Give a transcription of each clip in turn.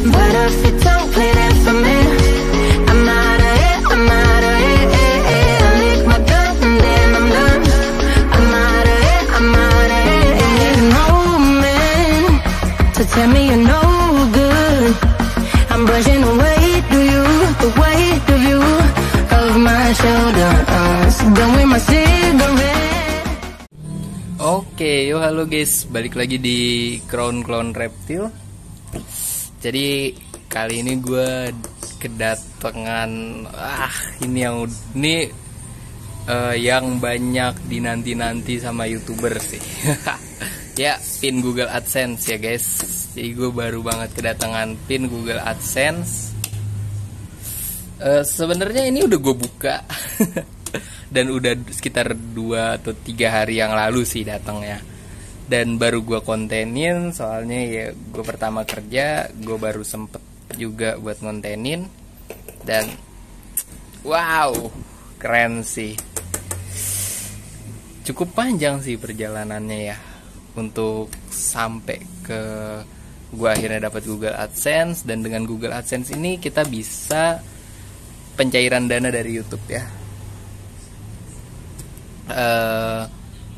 But if you don't play that for me, I'm out of it, I'm out of it. I lick my gun and then I'm done. I'm out of it, I'm out of it. You need an old man to tell me you're no good. I'm brushing away to you, the weight of you of my shoulders. Done with my cigarette. Oke, yo halo guys, balik lagi di Crown Clown Reptile. Jadi kali ini gue kedatangan yang banyak dinanti-nanti sama YouTuber sih. Ya, pin Google AdSense ya guys. Jadi gue baru banget kedatangan pin Google AdSense. Sebenarnya ini udah gue buka. Dan udah sekitar 2 atau 3 hari yang lalu sih datangnya. Dan baru gue kontenin, soalnya ya gue pertama kerja, gue baru sempet juga buat ngontenin. Dan wow, keren sih. Cukup panjang sih perjalanannya ya, untuk sampai ke gue akhirnya dapat Google AdSense. Dan dengan Google AdSense ini kita bisa pencairan dana dari YouTube ya.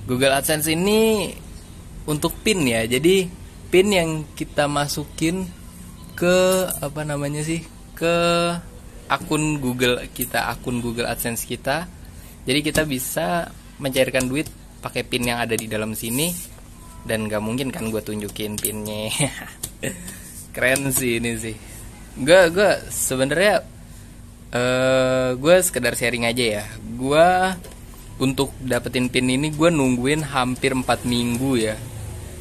Google AdSense ini untuk pin ya. Jadi pin yang kita masukin ke ke akun Google kita, akun Google AdSense kita. Jadi kita bisa mencairkan duit pakai pin yang ada di dalam sini. Dan gak mungkin kan gue tunjukin pinnya. Keren sih ini sih. Gue sebenarnya gue sekedar sharing aja ya. Gue untuk dapetin pin ini gue nungguin hampir 4 minggu ya,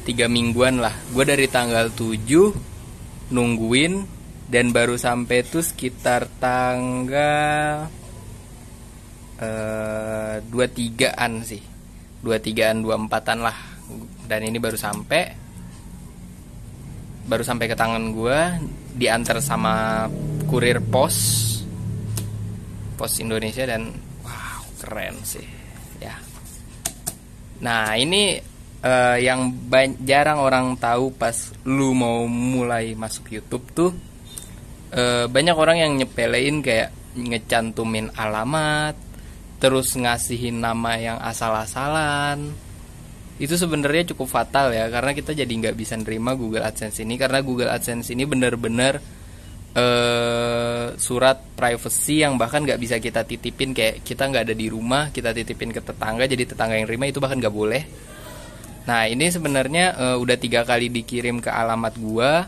3 mingguan lah. Gue dari tanggal 7 nungguin, dan baru sampai tuh sekitar tanggal 23-an sih, 23-an 24-an lah. Dan ini baru sampai ke tangan gue, diantar sama kurir pos Indonesia. Dan wow, keren sih ya. Nah ini yang jarang orang tahu pas lu mau mulai masuk YouTube tuh, banyak orang yang nyepelein kayak ngecantumin alamat, terus ngasihin nama yang asal-asalan. Itu sebenarnya cukup fatal ya, karena kita jadi nggak bisa nerima Google AdSense ini. Karena Google AdSense ini bener-bener surat privacy yang bahkan nggak bisa kita titipin. Kayak kita nggak ada di rumah, kita titipin ke tetangga, jadi tetangga yang terima itu bahkan nggak boleh. Nah ini sebenarnya udah 3 kali dikirim ke alamat gua,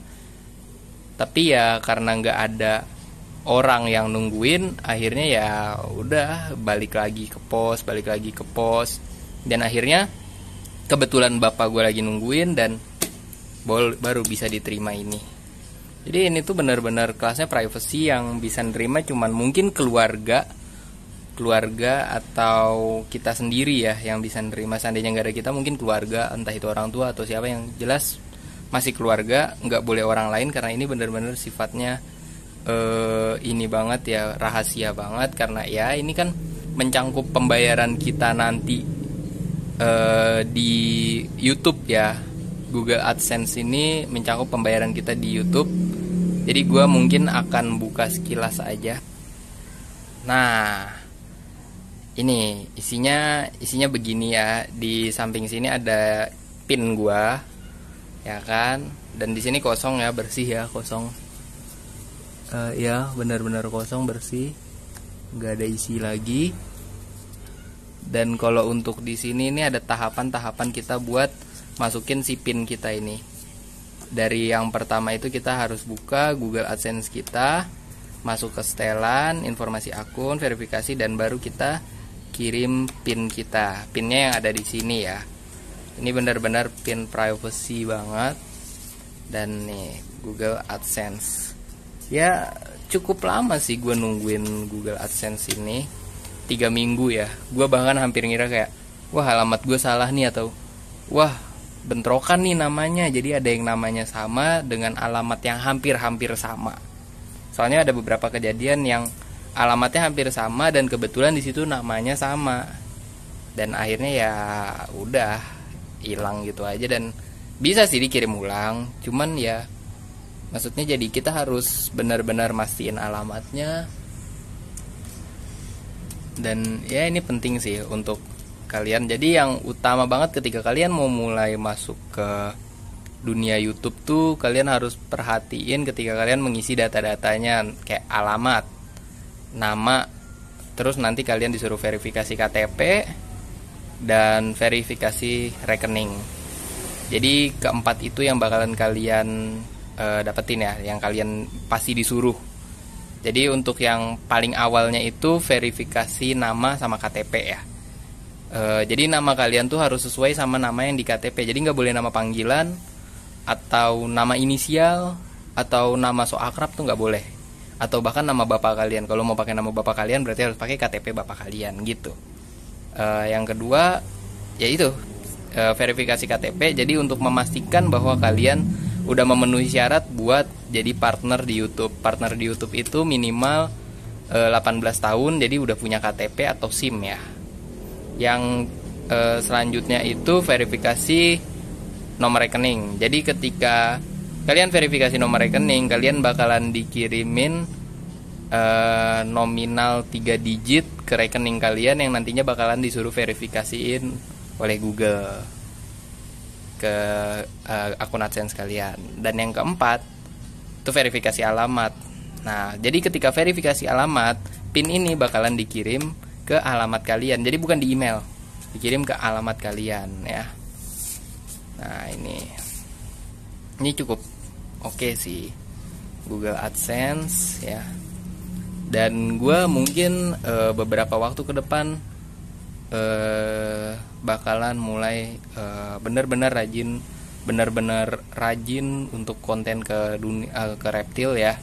tapi ya karena nggak ada orang yang nungguin, akhirnya ya udah balik lagi ke pos. Dan akhirnya kebetulan bapak gue lagi nungguin, dan baru bisa diterima ini. Jadi ini tuh benar-benar kelasnya privacy, yang bisa nerima cuman mungkin keluarga atau kita sendiri ya yang bisa nerima. Seandainya nggak ada kita, mungkin keluarga, entah itu orang tua atau siapa, yang jelas masih keluarga, nggak boleh orang lain. Karena ini benar-benar sifatnya ini banget ya, rahasia banget. Karena ya ini kan mencangkup pembayaran kita nanti di YouTube ya. Google AdSense ini mencangkup pembayaran kita di YouTube. Jadi gue mungkin akan buka sekilas aja. Nah, ini isinya begini ya. Di samping sini ada pin gue, ya kan. Dan di sini kosong ya, bersih ya, kosong. Ya benar-benar kosong, bersih, nggak ada isi lagi. Dan kalau untuk di sini ini ada tahapan-tahapan kita buat masukin si pin kita ini. Dari yang pertama itu kita harus buka Google AdSense kita, masuk ke setelan, informasi akun, verifikasi, dan baru kita kirim pin kita. Pinnya yang ada di sini ya. Ini benar-benar pin privacy banget. Dan nih Google AdSense. Ya cukup lama sih gue nungguin Google AdSense ini, 3 minggu ya. Gue bahkan hampir ngira kayak, wah alamat gue salah nih, atau wah bentrokan nih namanya. Jadi ada yang namanya sama dengan alamat yang hampir-hampir sama. Soalnya ada beberapa kejadian yang alamatnya hampir sama dan kebetulan di situ namanya sama. Dan akhirnya ya udah hilang gitu aja. Dan bisa sih dikirim ulang, cuman ya Maksudnya jadi kita harus benar-benar mastiin alamatnya. Dan ya ini penting sih untuk kalian. Jadi yang utama banget ketika kalian mau mulai masuk ke dunia YouTube tuh, kalian harus perhatiin ketika kalian mengisi data-datanya, kayak alamat, nama, terus nanti kalian disuruh verifikasi KTP dan verifikasi rekening. Jadi keempat itu yang bakalan kalian dapetin ya, yang kalian pasti disuruh. Jadi untuk yang paling awalnya itu verifikasi nama sama KTP ya. Jadi nama kalian tuh harus sesuai sama nama yang di KTP. Jadi nggak boleh nama panggilan atau nama inisial atau nama so akrab tuh nggak boleh. Atau bahkan nama bapak kalian. Kalau mau pakai nama bapak kalian berarti harus pakai KTP bapak kalian gitu. Yang kedua yaitu verifikasi KTP. Jadi untuk memastikan bahwa kalian udah memenuhi syarat buat jadi partner di YouTube. Partner di YouTube itu minimal 18 tahun, jadi udah punya KTP atau SIM ya. Yang selanjutnya itu verifikasi nomor rekening. Jadi ketika kalian verifikasi nomor rekening, kalian bakalan dikirimin nominal 3 digit ke rekening kalian yang nantinya bakalan disuruh verifikasiin oleh Google ke akun AdSense kalian. Dan yang keempat itu verifikasi alamat. Nah, jadi ketika verifikasi alamat, PIN ini bakalan dikirim ke alamat kalian. Jadi bukan di email, dikirim ke alamat kalian ya. Nah, ini cukup oke sih Google AdSense ya. Dan gue mungkin beberapa waktu ke depan bakalan mulai bener-bener rajin untuk konten ke dunia ke reptil ya.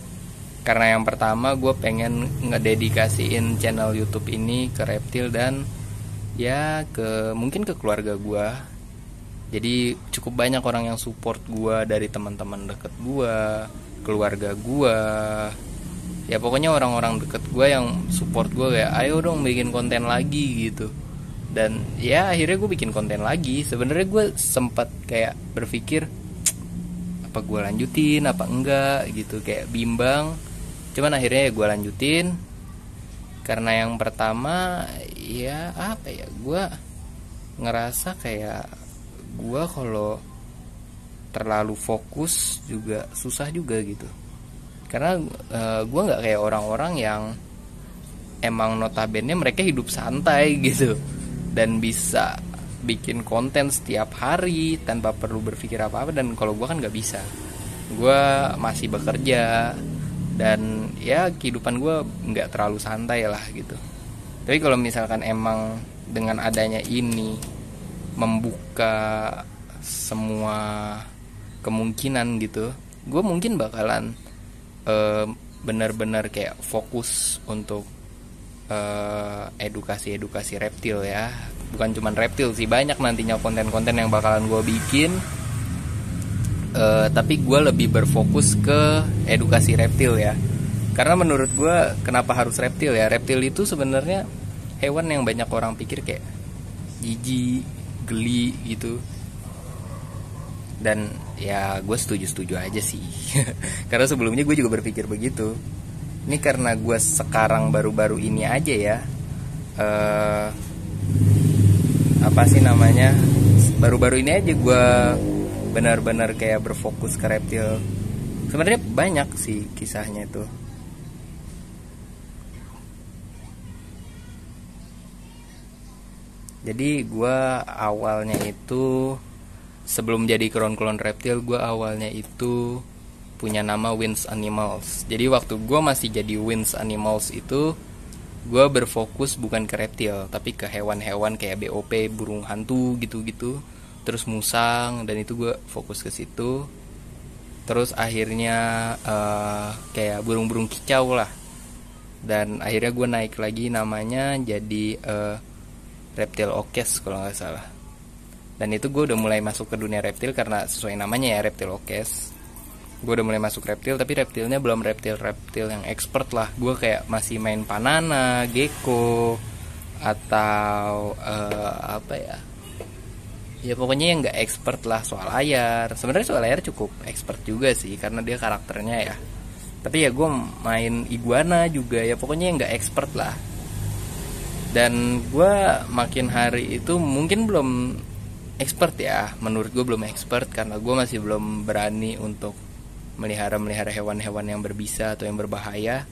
Karena yang pertama gue pengen ngededikasiin channel YouTube ini ke reptil dan ya mungkin ke keluarga gue. Jadi cukup banyak orang yang support gue, dari teman-teman deket gue, keluarga gue. Ya pokoknya orang-orang deket gue yang support gue kayak ayo dong bikin konten lagi gitu. Dan ya akhirnya gue bikin konten lagi. Sebenarnya gue sempat kayak berpikir apa gue lanjutin apa enggak gitu, kayak bimbang. Cuman akhirnya ya gue lanjutin. Karena yang pertama ya apa ya, gue ngerasa kayak gue kalau terlalu fokus juga susah juga gitu. Karena gue nggak kayak orang-orang yang emang notabene mereka hidup santai gitu dan bisa bikin konten setiap hari tanpa perlu berpikir apa-apa. Dan kalau gue kan nggak bisa, gue masih bekerja dan ya kehidupan gue nggak terlalu santai lah gitu. Tapi kalau misalkan emang dengan adanya ini membuka semua kemungkinan gitu, gue mungkin bakalan benar-benar kayak fokus untuk edukasi reptil ya. Bukan cuman reptil sih, banyak nantinya konten-konten yang bakalan gue bikin. Tapi gue lebih berfokus ke edukasi reptil ya. Karena menurut gue kenapa harus reptil ya? Reptil itu sebenarnya hewan yang banyak orang pikir kayak jijik, geli gitu. Dan ya gue setuju aja sih. Karena sebelumnya gue juga berpikir begitu. Ini karena gue sekarang baru-baru ini aja ya, apa sih namanya, baru-baru ini aja gue benar-benar kayak berfokus ke reptil. Sebenarnya banyak sih kisahnya itu. Jadi gue awalnya itu sebelum jadi klon reptil, gue awalnya itu punya nama Wins Animals. Jadi waktu gue masih jadi Wins Animals itu, gue berfokus bukan ke reptil, tapi ke hewan-hewan kayak BOP, burung hantu gitu-gitu. Terus musang, dan itu gue fokus ke situ. Terus akhirnya kayak burung-burung kicau lah. Dan akhirnya gue naik lagi namanya jadi Reptil Okes kalau nggak salah. Dan itu gue udah mulai masuk ke dunia reptil karena sesuai namanya ya, Reptil Okes. Gue udah mulai masuk reptil, tapi reptilnya belum reptil yang expert lah. Gue kayak masih main panana, gecko, atau apa ya, ya pokoknya yang nggak expert lah soal layar. Sebenarnya soal layar cukup expert juga sih karena dia karakternya ya. Tapi ya gue main iguana juga, ya pokoknya yang nggak expert lah. Dan gue makin hari itu mungkin belum expert ya, menurut gue belum expert karena gue masih belum berani untuk melihara hewan-hewan yang berbisa atau yang berbahaya.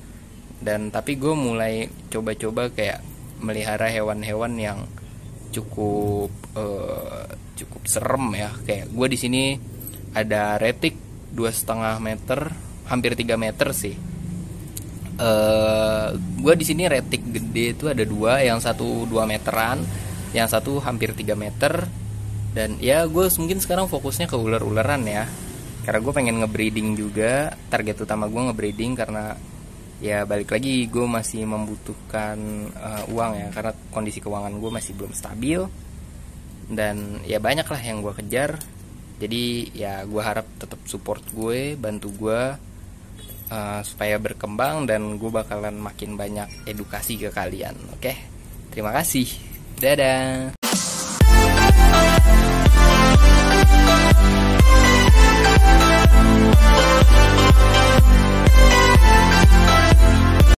Dan tapi gue mulai coba-coba kayak melihara hewan-hewan yang cukup cukup serem ya. Kayak gue di sini ada retik 2,5 meter, hampir 3 meter sih. Gue di sini retik gede itu ada 2, yang satu 2 meteran, yang satu hampir 3 meter. Dan ya gue mungkin sekarang fokusnya ke ular-ularan ya, karena gue pengen ngebreeding juga. Target utama gue ngebreeding karena ya balik lagi gue masih membutuhkan uang ya, karena kondisi keuangan gue masih belum stabil. Dan ya banyak lah yang gue kejar. Jadi ya gue harap tetap support gue, bantu gue supaya berkembang, dan gue bakalan makin banyak edukasi ke kalian. Oke, terima kasih, dadah.